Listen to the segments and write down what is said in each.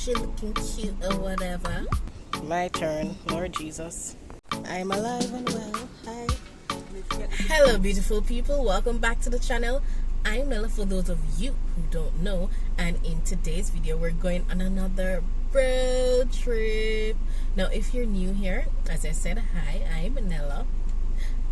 she looking cute or whatever. My turn, Lord Jesus. I'm alive and well. Hi. Hello beautiful people, welcome back to the channel. I'm Nella for those of you who don't know, and in today's video we're going on another road trip. Now if you're new here, as I said, hi, I'm Nella.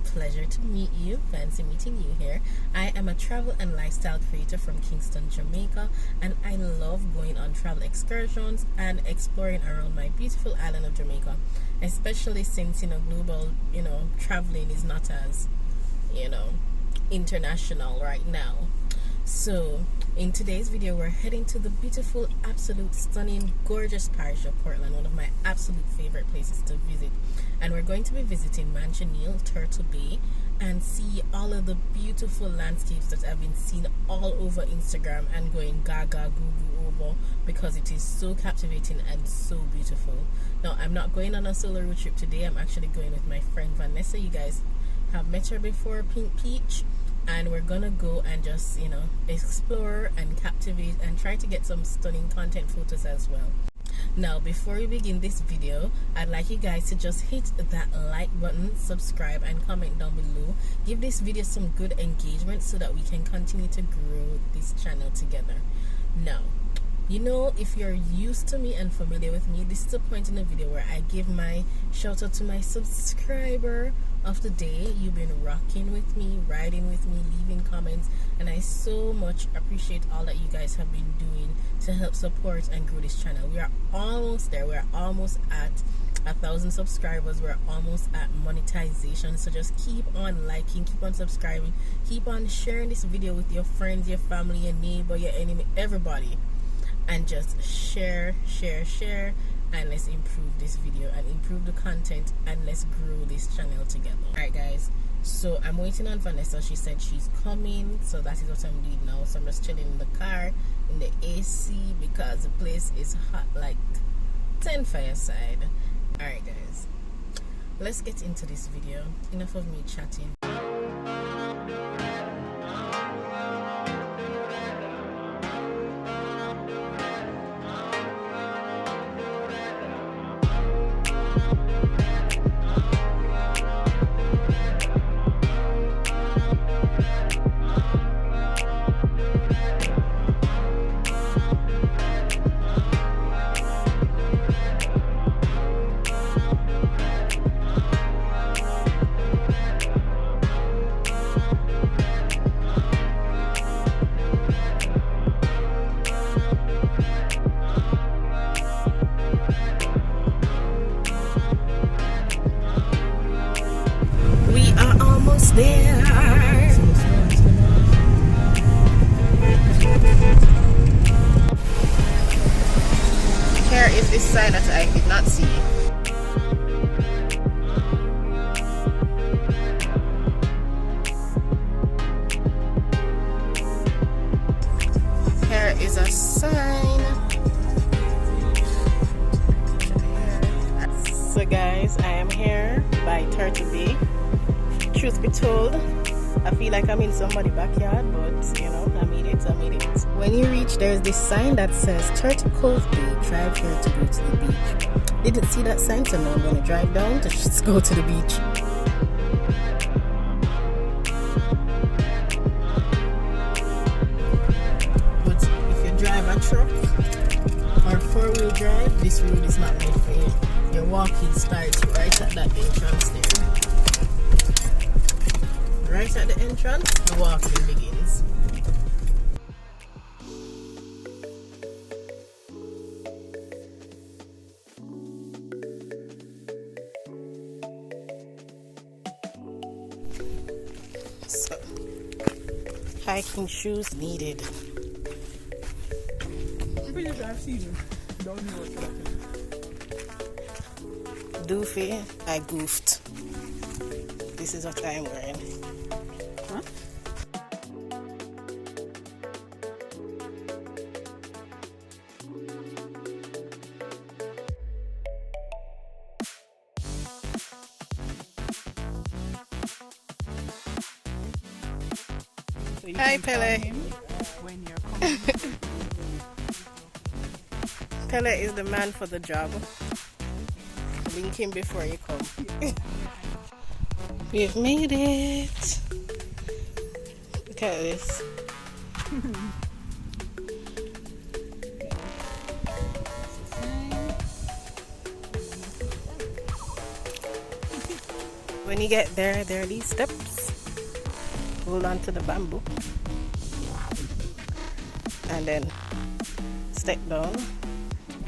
Pleasure to meet you. Fancy meeting you here. I am a travel and lifestyle creator from Kingston, Jamaica, and I love going on travel excursions and exploring around my beautiful island of Jamaica, especially since global traveling is not as international right now. So in today's video we're heading to the beautiful, absolute, stunning, gorgeous parish of Portland, one of my absolute favorite places to visit. And we're going to be visiting Manchioneal, Turtle Bay, and see all of the beautiful landscapes that I've been seeing all over Instagram and going gaga goo over because it is so captivating and so beautiful. Now I'm not going on a solo road trip today. I'm actually going with my friend Vanessa. You guys have met her before, Pink Peach, and we're gonna go and just explore and captivate and try to get some stunning content photos as well. Now before we begin this video, I'd like you guys to just hit that like button, subscribe, and comment down below. Give this video some good engagement so that we can continue to grow this channel together. Now, if you're used to me and familiar with me, this is the point in the video where I give my shout out to my subscriber of the day. You've been rocking with me, riding with me, leaving comments, and I so much appreciate all that you guys have been doing to help support and grow this channel. We are almost there. We're almost at 1,000 subscribers. We're almost at monetization. So just keep on liking, keep on subscribing, keep on sharing this video with your friends, your family, your neighbor, your enemy, everybody, and just share, and let's improve this video and improve the content, and let's grow this channel together. Alright guys, so I'm waiting on Vanessa. She said she's coming, so that is what I'm doing now. So I'm just chilling in the car in the AC because the place is hot like 10 fireside. Alright guys, let's get into this video. Enough of me chatting. There. Here is this sign that I did not see. Here is a sign. So guys, I am here by Turtle Bay. Truth be told, I feel like I'm in somebody's backyard, but I made it. When you reach, there's this sign that says Turtle Cove Bay, drive here to go to the beach. Didn't see that sign, so now I'm going to drive down to just go to the beach. But if you drive a truck or four-wheel drive, this road is not made for you. Your walking starts right at that entrance there. Right at the entrance, the walking begins. So, hiking shoes needed. Doofy, I goofed. This is what I'm wearing. Huh? So hi, Pele. When you're coming. Pele is the man for the job. Link him before you come. We've made it. Look at this. When you get there are these steps. Hold on to the bamboo. And then step down.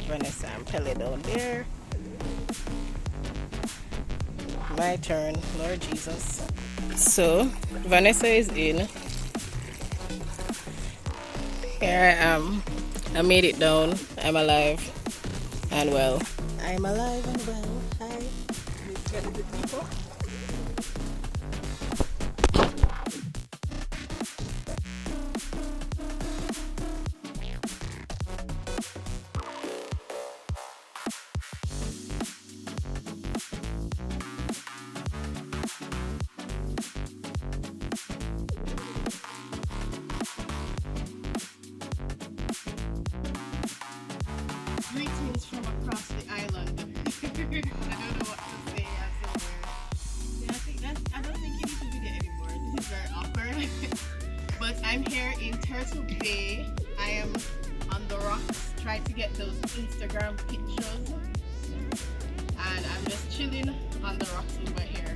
Vanessa and Pele down there. My turn, Lord Jesus. So, Vanessa is in. Here I am. I made it down. I'm alive and well. I'm alive and well. Hi. Greetings from across the island. I don't know what to say afterwards. Yeah, I don't think you need to do that anymore. This is very awkward. But I'm here in Turtle Bay. I am on the rocks trying to get those Instagram pictures. And I'm just chilling on the rocks over here.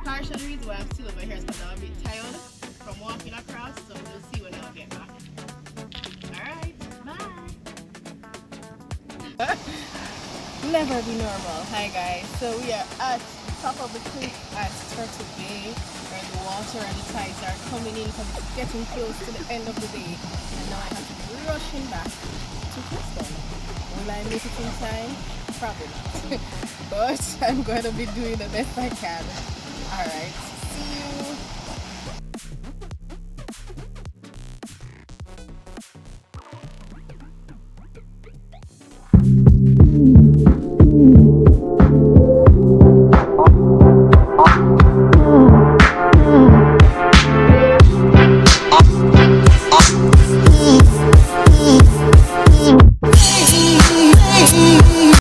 Partial reason why I'm still over here is because I'm a bit tired from walking across, so we'll see when I'll get back. Alright, bye! Never be normal. Hi guys, so we are at the top of the cliff at Turtle Bay where the water and the tides are coming in because it's getting close to the end of the day, and now I have to be rushing back to Houston. Will I make it in time? Probably not. But I'm going to be doing the best I can. Alright, see you